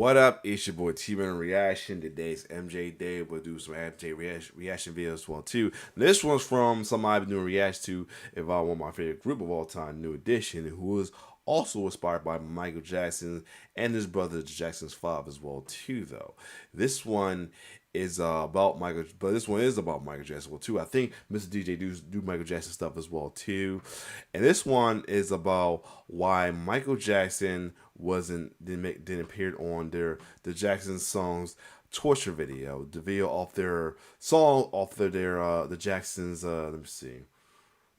What up? It's your boy T-Man Reaction. Today's MJ Day. We'll do some MJ reaction videos as well too. This one's from somebody I've been doing reaction to. If I want my favorite group of all time, New Edition, who was also inspired by Michael Jackson and his brother Jackson's father as well too. Though this one is about Michael, but this one is about Michael Jackson as well too. I think Mr. DJ do Michael Jackson stuff as well too, and this one is about why Michael Jackson didn't appear on the Jackson songs Torture video, the video off their song off their the Jacksons let me see,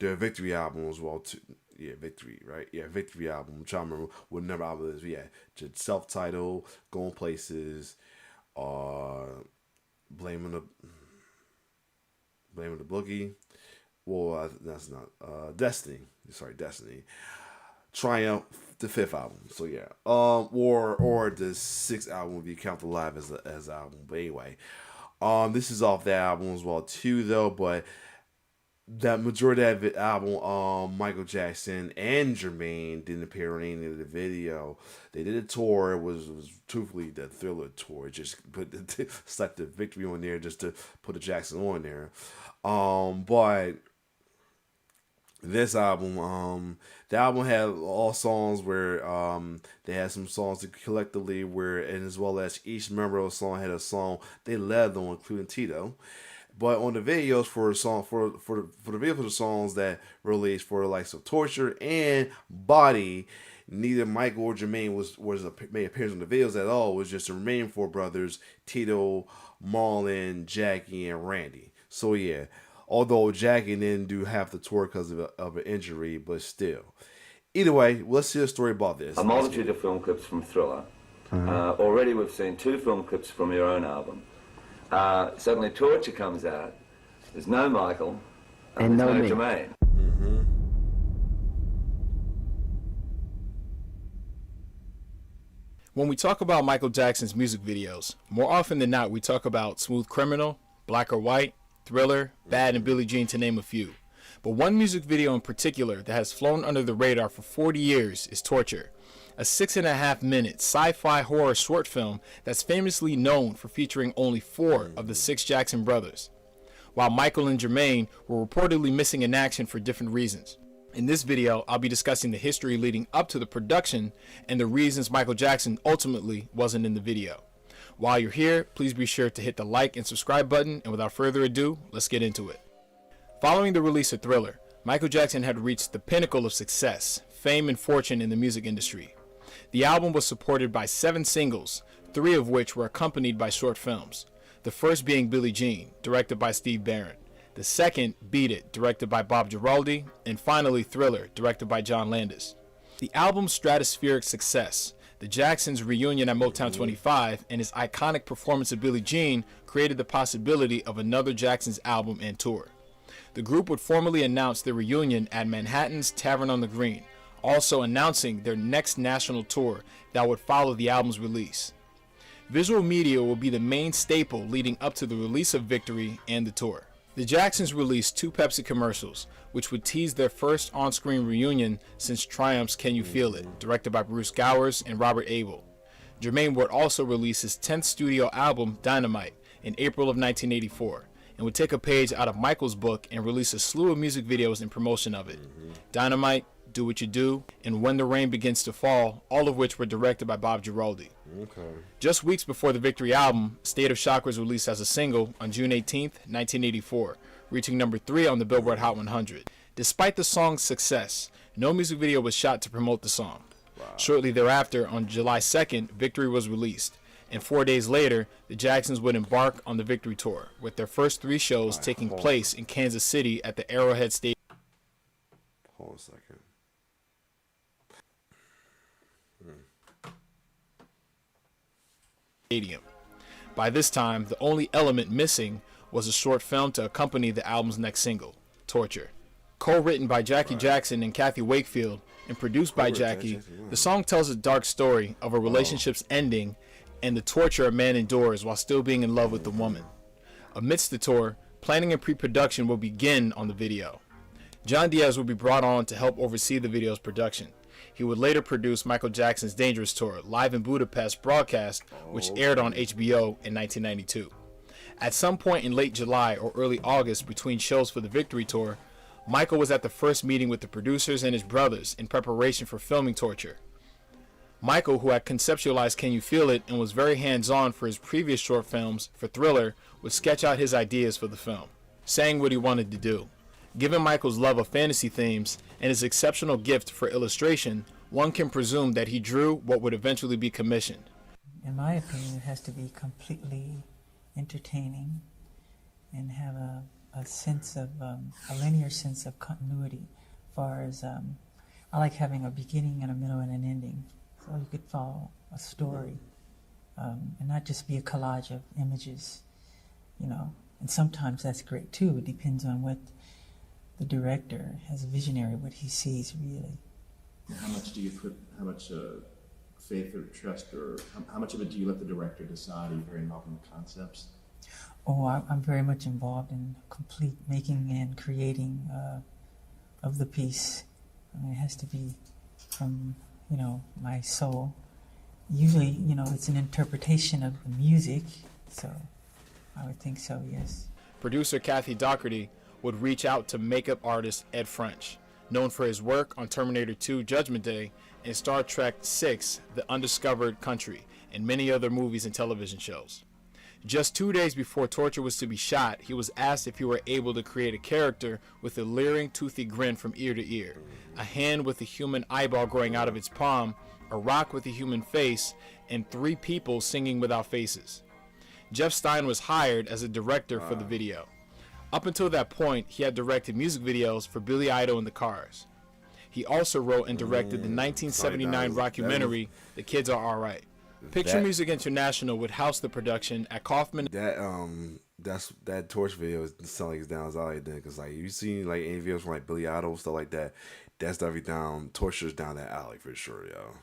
their Victory album as well too. Yeah, Victory, right? Yeah, Victory album. I'm trying to remember what number album it is. Yeah, just self-titled, Going Places, blaming the boogie. Well, that's not Destiny. Sorry, Destiny. Triumph, the 5th album. So yeah, or the 6th album if you count the live as an album. But anyway, this is off that album as well too, though. But that majority of the album, Michael Jackson and Jermaine didn't appear on any of the video. They did a tour. It was truthfully the Thriller tour. Just put stuck the Victory on there just to put the Jackson on there. But this album, the album had all songs where they had some songs collectively where, and as well as each member of the song had a song they led on, including Tito. But on the videos for the video for the songs that released for the likes of Torture and Body, neither Michael or Jermaine made appearance in the videos at all. It was just the remaining 4 brothers: Tito, Marlon, Jackie, and Randy. So yeah, although Jackie didn't do half the tour because of an injury, but still. Either way, let's hear a story about this. A multitude of film clips from Thriller. Already we've seen 2 film clips from your own album. Suddenly Torture comes out. There's no Michael, and there's no Jermaine. When we talk about Michael Jackson's music videos, more often than not we talk about Smooth Criminal, Black or White, Thriller, Bad, and Billie Jean, to name a few. But one music video in particular that has flown under the radar for 40 years is Torture, a 6.5-minute sci-fi horror short film that's famously known for featuring only 4 of the 6 Jackson brothers, while Michael and Jermaine were reportedly missing in action for different reasons. In this video, I'll be discussing the history leading up to the production and the reasons Michael Jackson ultimately wasn't in the video. While you're here, please be sure to hit the like and subscribe button, and without further ado, let's get into it. Following the release of Thriller, Michael Jackson had reached the pinnacle of success, fame, and fortune in the music industry. The album was supported by 7 singles, 3 of which were accompanied by short films. The first being Billie Jean, directed by Steve Barron. The second, Beat It, directed by Bob Giraldi. And finally, Thriller, directed by John Landis. The album's stratospheric success, the Jacksons' reunion at Motown 25, and his iconic performance of Billie Jean created the possibility of another Jacksons album and tour. The group would formally announce their reunion at Manhattan's Tavern on the Green, also announcing their next national tour that would follow the album's release. Visual media will be the main staple leading up to the release of Victory and the tour. The Jacksons released 2 Pepsi commercials, which would tease their first on-screen reunion since Triumph's Can You Feel It, directed by Bruce Gowers and Robert Abel. Jermaine would also release his 10th studio album, Dynamite, in April of 1984, and would take a page out of Michael's book and release a slew of music videos in promotion of it. Dynamite, Do What You Do, and When the Rain Begins to Fall, all of which were directed by Bob Giraldi. Just weeks before the Victory album, State of Shock was released as a single on June 18th, 1984, reaching number 3 on the Billboard Hot 100. Despite the song's success, no music video was shot to promote the song. Shortly thereafter, on July 2nd, Victory was released, and 4 days later, the Jacksons would embark on the Victory Tour, with their first 3 shows taking place in Kansas City at the Arrowhead Stadium. Hold a second. By this time, the only element missing was a short film to accompany the album's next single, Torture. Co-written by Jackie Jackson and Kathy Wakefield and produced by Jackie, the song tells a dark story of a relationship's ending and the torture a man endures while still being in love with the woman. Amidst the tour, planning and pre-production will begin on the video. John Diaz will be brought on to help oversee the video's production. He would later produce Michael Jackson's Dangerous Tour, live in Budapest broadcast, which aired on HBO in 1992. At some point in late July or early August between shows for the Victory Tour, Michael was at the first meeting with the producers and his brothers in preparation for filming Torture. Michael, who had conceptualized Can You Feel It and was very hands-on for his previous short films for Thriller, would sketch out his ideas for the film, saying what he wanted to do. Given Michael's love of fantasy themes and his exceptional gift for illustration, one can presume that he drew what would eventually be commissioned. In my opinion, it has to be completely entertaining and have a sense of, a linear sense of continuity, as far as, I like having a beginning and a middle and an ending, so you could follow a story, and not just be a collage of images, you know. And sometimes that's great too. It depends on what the director has a visionary, what he sees really. How much do you put, how much faith or trust, or how much of it do you let the director decide? Are you very involved in the concepts? Oh, I'm very much involved in complete making and creating of the piece. I mean, it has to be from, you know, my soul. Usually, you know, it's an interpretation of the music, so I would think so, yes. Producer Kathy Doherty would reach out to makeup artist Ed French, known for his work on Terminator 2 Judgment Day and Star Trek VI The Undiscovered Country, and many other movies and television shows. Just 2 days before Torture was to be shot, he was asked if he were able to create a character with a leering, toothy grin from ear to ear, a hand with a human eyeball growing out of its palm, a rock with a human face, and 3 people singing without faces. Jeff Stein was hired as a director for the video. Up until that point, he had directed music videos for Billy Idol and the Cars. He also wrote and directed the 1979 rockumentary The Kids Are Alright. Picture Music International would house the production at Kaufman. That Torch video sounds like it's down his alley then, because like you see like any videos from like Billy Idol stuff like that, that's definitely down. Torture's down that alley for sure, yo.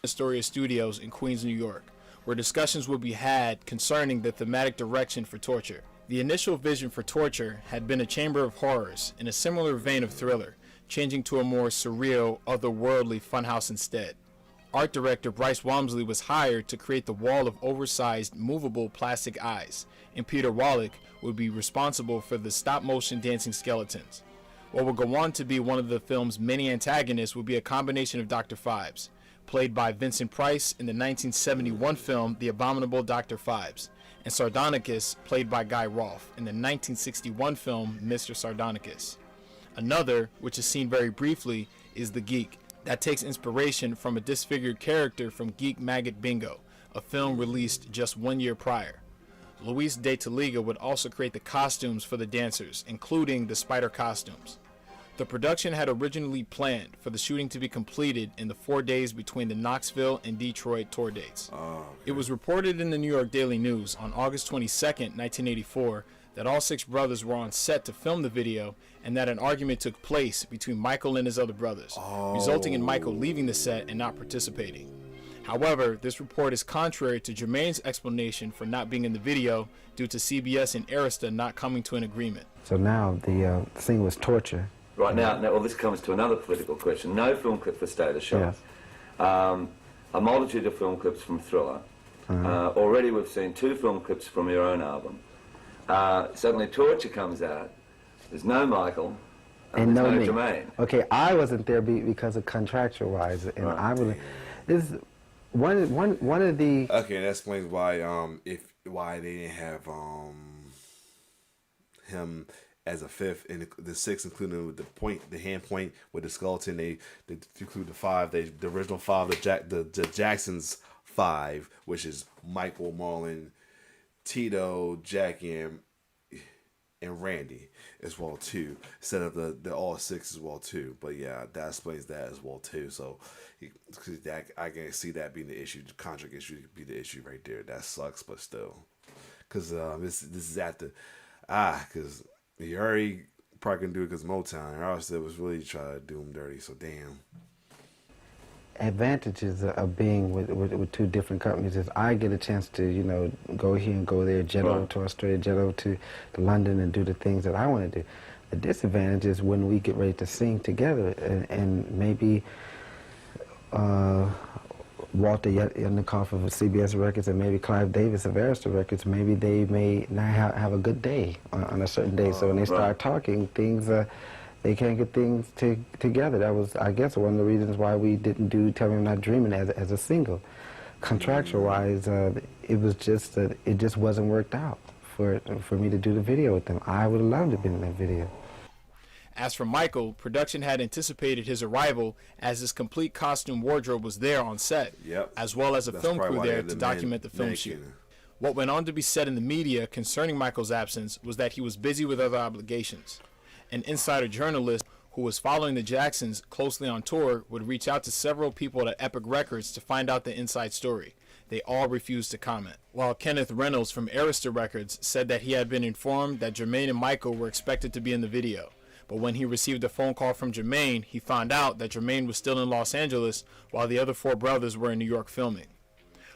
Astoria Studios in Queens, New York, where discussions would be had concerning the thematic direction for Torture. The initial vision for Torture had been a chamber of horrors in a similar vein of Thriller, changing to a more surreal, otherworldly funhouse instead. Art director Bryce Walmsley was hired to create the wall of oversized, movable plastic eyes, and Peter Wallach would be responsible for the stop-motion dancing skeletons. What would go on to be one of the film's many antagonists would be a combination of Dr. Phibes, played by Vincent Price in the 1971 film The Abominable Dr. Phibes, and Sardonicus, played by Guy Rolfe in the 1961 film Mr. Sardonicus. Another, which is seen very briefly, is The Geek, that takes inspiration from a disfigured character from Geek Maggot Bingo, a film released just 1 year prior. Luis de Taliga would also create the costumes for the dancers, including the spider costumes. The production had originally planned for the shooting to be completed in the 4 days between the Knoxville and Detroit tour dates. It was reported in the New York Daily News on August 22, 1984, that all 6 brothers were on set to film the video and that an argument took place between Michael and his other brothers, resulting in Michael leaving the set and not participating. However, this report is contrary to Jermaine's explanation for not being in the video due to CBS and Arista not coming to an agreement. So now the thing was Torture. Right now, well, this comes to another political question. No film clip for Stay the Show. Yes. A multitude of film clips from Thriller. Already we've seen 2 film clips from your own album. Suddenly Torture comes out. There's no Michael. And there's no no me. Jermaine. Okay, I wasn't there because of contractual wise, and I really this one of the. Okay, that explains why why they didn't have him as a 5th, and the 6th including with the hand point with the skeleton. They include the 5. The original 5, the Jacksons 5, which is Michael, Marlon, Tito, Jackie, and Randy as well too. Instead of the all 6 as well too. But yeah, that explains that as well too. So I can see that being the issue. The contract issue could be the issue right there. That sucks, but still, because this is at the because he already probably couldn't do it because Motown. Arista was really trying to do him dirty. So damn. Advantages of being with 2 different companies is I get a chance to, you know, go here and go there, jet over to Australia, jet over to London and do the things that I want to do. The disadvantage is when we get ready to sing together and maybe Walter Yetnikoff of CBS Records and maybe Clive Davis of Arista Records, maybe they may not have a good day on a certain day. So when they start talking, things, they can't get things together. That was, I guess, one of the reasons why we didn't do Tell Me I'm Not Dreaming as a single. Contractual-wise, it was just that it just wasn't worked out for me to do the video with them. I would have loved to have been in that video. As for Michael, production had anticipated his arrival as his complete costume wardrobe was there on set, as well as a film crew there to document the film shoot. What went on to be said in the media concerning Michael's absence was that he was busy with other obligations. An insider journalist who was following the Jacksons closely on tour would reach out to several people at Epic Records to find out the inside story. They all refused to comment. While Kenneth Reynolds from Arista Records said that he had been informed that Jermaine and Michael were expected to be in the video. But when he received a phone call from Jermaine, he found out that Jermaine was still in Los Angeles while the other four brothers were in New York filming.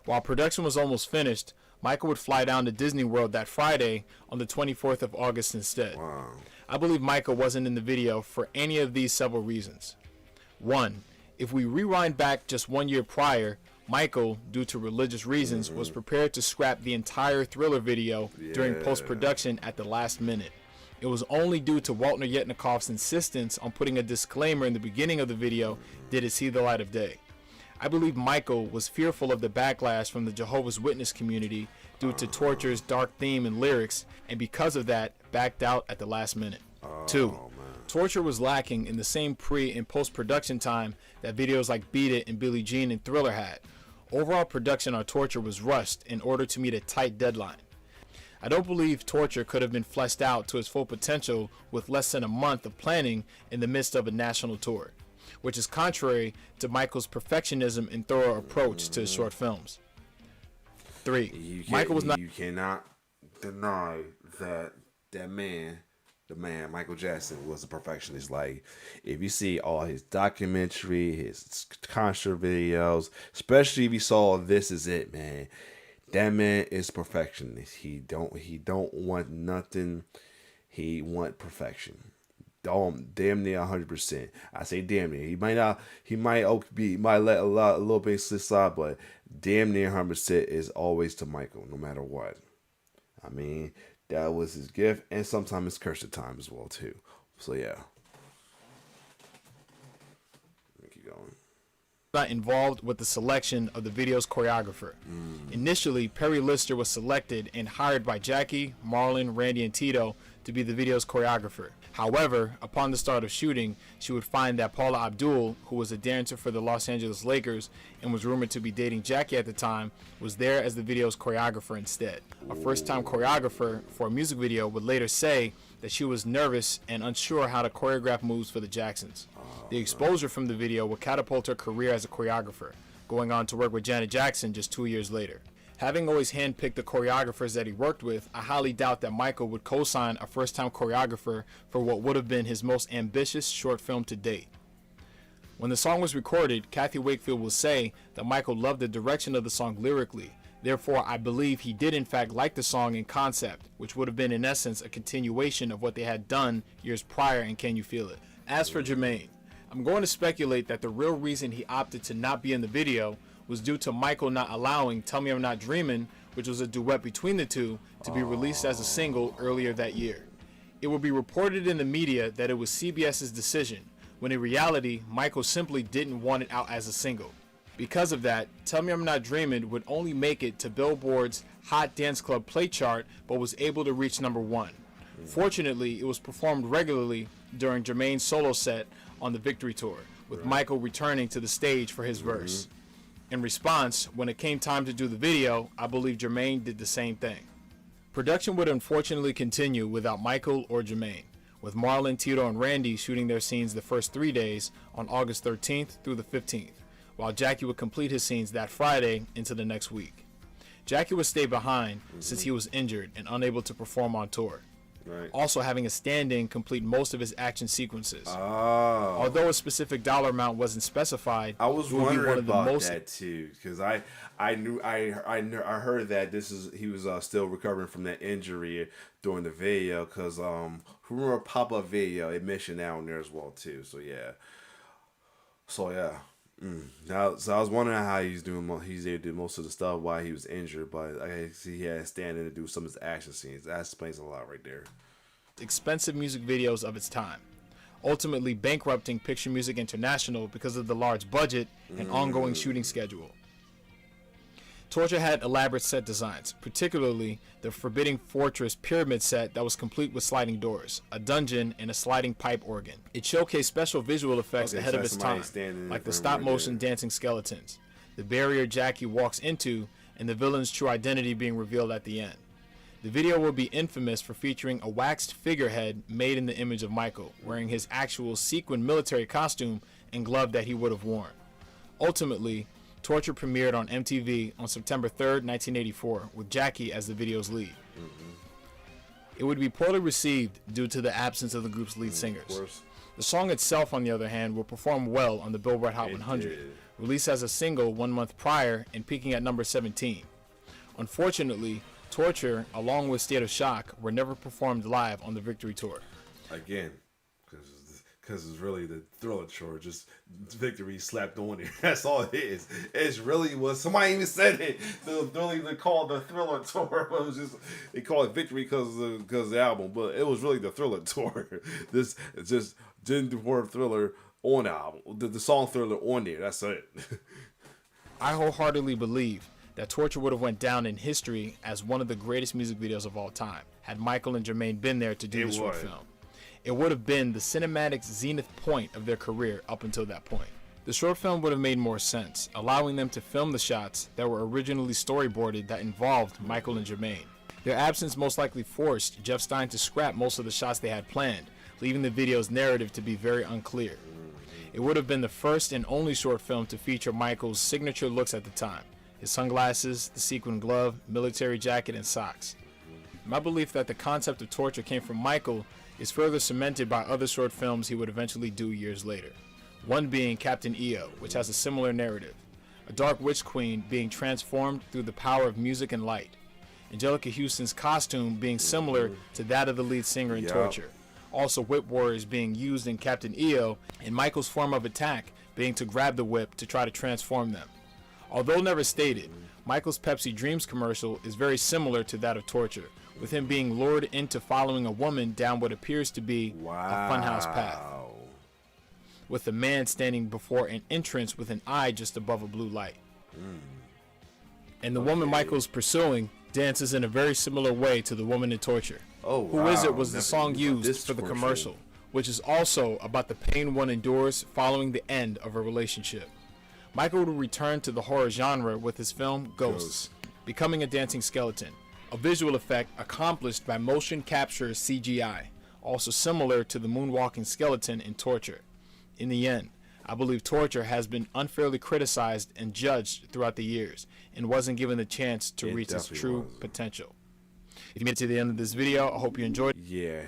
While production was almost finished, Michael would fly down to Disney World that Friday on the 24th of August instead. Wow. I believe Michael wasn't in the video for any of these several reasons. One, if we rewind back just 1 year prior, Michael, due to religious reasons, was prepared to scrap the entire Thriller video during post-production at the last minute. It was only due to Walter Yetnikoff's insistence on putting a disclaimer in the beginning of the video did it see the light of day. I believe Michael was fearful of the backlash from the Jehovah's Witness community due to Torture's dark theme and lyrics, and because of that, backed out at the last minute. Two, Torture was lacking in the same pre- and post-production time that videos like Beat It and Billie Jean and Thriller had. Overall production on Torture was rushed in order to meet a tight deadline. I don't believe Torture could have been fleshed out to its full potential with less than a month of planning in the midst of a national tour, which is contrary to Michael's perfectionism and thorough approach to his short films. Three, Michael was not... You cannot deny that the man, Michael Jackson, was a perfectionist. Like, if you see all his documentary, his concert videos, especially if you saw This Is It, man, that man is perfectionist. He don't want nothing. He want perfection. Damn near 100%. I say damn near. He might let a little bit slide, but damn near 100% is always to Michael, no matter what. I mean, that was his gift, and sometimes his curse at times as well too. So yeah. Let me keep going. Not involved with the selection of the video's choreographer. Initially, Perry Lister was selected and hired by Jackie, Marlon, Randy, and Tito to be the video's choreographer. However, upon the start of shooting, she would find that Paula Abdul, who was a dancer for the Los Angeles Lakers and was rumored to be dating Jackie at the time, was there as the video's choreographer instead. A first-time choreographer for a music video would later say that she was nervous and unsure how to choreograph moves for the Jacksons. The exposure from the video would catapult her career as a choreographer, going on to work with Janet Jackson just 2 years later. Having always handpicked the choreographers that he worked with, I highly doubt that Michael would co-sign a first-time choreographer for what would have been his most ambitious short film to date. When the song was recorded, Kathy Wakefield will say that Michael loved the direction of the song lyrically. Therefore, I believe he did in fact like the song in concept, which would have been in essence a continuation of what they had done years prior in Can You Feel It. As for Jermaine, I'm going to speculate that the real reason he opted to not be in the video was due to Michael not allowing Tell Me I'm Not Dreamin', which was a duet between the two, to be released as a single earlier that year. It would be reported in the media that it was CBS's decision, when in reality, Michael simply didn't want it out as a single. Because of that, Tell Me I'm Not Dreamin' would only make it to Billboard's Hot Dance Club Play chart, but was able to reach #1. Fortunately, it was performed regularly during Jermaine's solo set on the Victory Tour, with Michael returning to the stage for his verse. In response, when it came time to do the video, I believe Jermaine did the same thing. Production would unfortunately continue without Michael or Jermaine, with Marlon, Tito, and Randy shooting their scenes the first 3 days on August 13th through the 15th, while Jackie would complete his scenes that Friday into the next week. Jackie would stay behind since he was injured and unable to perform on tour. Also having a stand-in complete most of his action sequences. Although a specific dollar amount wasn't specified, I was wondering about most... that too, because I heard that he was still recovering from that injury during the video, because remember a pop-up video it mentioned that on there as well too. So yeah, Now, so I was wondering how he's able to do most of the stuff while he was injured, but I see he had to stand in to do some of his action scenes. That explains a lot right there. Expensive music videos of its time, ultimately bankrupting Picture Music International because of the large budget and ongoing shooting schedule. Torture had elaborate set designs, particularly the forbidding fortress pyramid set that was complete with sliding doors, a dungeon, and a sliding pipe organ. It showcased special visual effects ahead of its time, like the stop-motion dancing skeletons, the barrier Jackie walks into, and the villain's true identity being revealed at the end. The video will be infamous for featuring a waxed figurehead made in the image of Michael, wearing his actual sequin military costume and glove that he would have worn. Ultimately, Torture premiered on MTV on September 3rd, 1984, with Jackie as the video's lead. It would be poorly received due to the absence of the group's lead singers. The song itself, on the other hand, will perform well on the Billboard Hot 100, released as a single 1 month prior and peaking at number 17. Unfortunately, Torture, along with State of Shock, were never performed live on the Victory Tour. Again, because it's really the Thriller Tour, just Victory slapped on it. That's all it is. It's really what somebody even said it. They called the Thriller Tour, but it was just they call it Victory because of the album, but it was really the Thriller Tour. This just didn't do word Thriller on the album. The song Thriller on there. That's it. I wholeheartedly believe that Torture would have went down in history as one of the greatest music videos of all time had Michael and Jermaine been there to do the short film. It would have been the cinematic zenith point of their career up until that point. The short film would have made more sense, allowing them to film the shots that were originally storyboarded that involved Michael and Jermaine. Their absence most likely forced Jeff Stein to scrap most of the shots they had planned, leaving the video's narrative to be very unclear. It would have been the first and only short film to feature Michael's signature looks at the time: his sunglasses, the sequin glove, military jacket, and socks. My belief that the concept of Torture came from Michael is further cemented by other short films he would eventually do years later. One being Captain EO, which has a similar narrative, a dark witch queen being transformed through the power of music and light, Angelica Houston's costume being similar to that of the lead singer in Torture, also whip warriors being used in Captain EO, and Michael's form of attack being to grab the whip to try to transform them. Although never stated, Michael's Pepsi Dreams commercial is very similar to that of Torture, with him being lured into following a woman down what appears to be a funhouse path, with a man standing before an entrance with an eye just above a blue light. And the woman Michael's pursuing dances in a very similar way to the woman in Torture. Who Is It was the song used for the commercial, which is also about the pain one endures following the end of a relationship. Michael would return to the horror genre with his film Ghosts, becoming a dancing skeleton, a visual effect accomplished by motion capture CGI, also similar to the moonwalking skeleton in Torture. In the end, I believe Torture has been unfairly criticized and judged throughout the years and wasn't given the chance to reach its true potential. If you made it to the end of this video, I hope you enjoyed it. Yeah,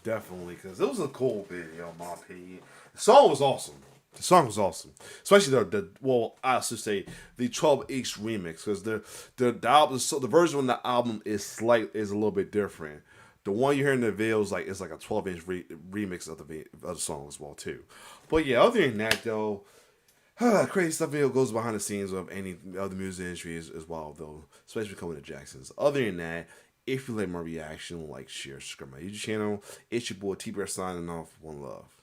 definitely, because it was a cool video, in my opinion. The song was awesome. The song was awesome, especially I should say the 12-inch remix, because the album, so the version of the album is a little bit different. The one you hear in the video is like a 12-inch remix of the song as well too. But yeah, other than that though, crazy stuff video goes behind the scenes of any other music industry as well though, especially coming to Jackson's. Other than that, if you like my reaction, like, share, subscribe my YouTube channel. It's your boy T-Bear signing off. One love.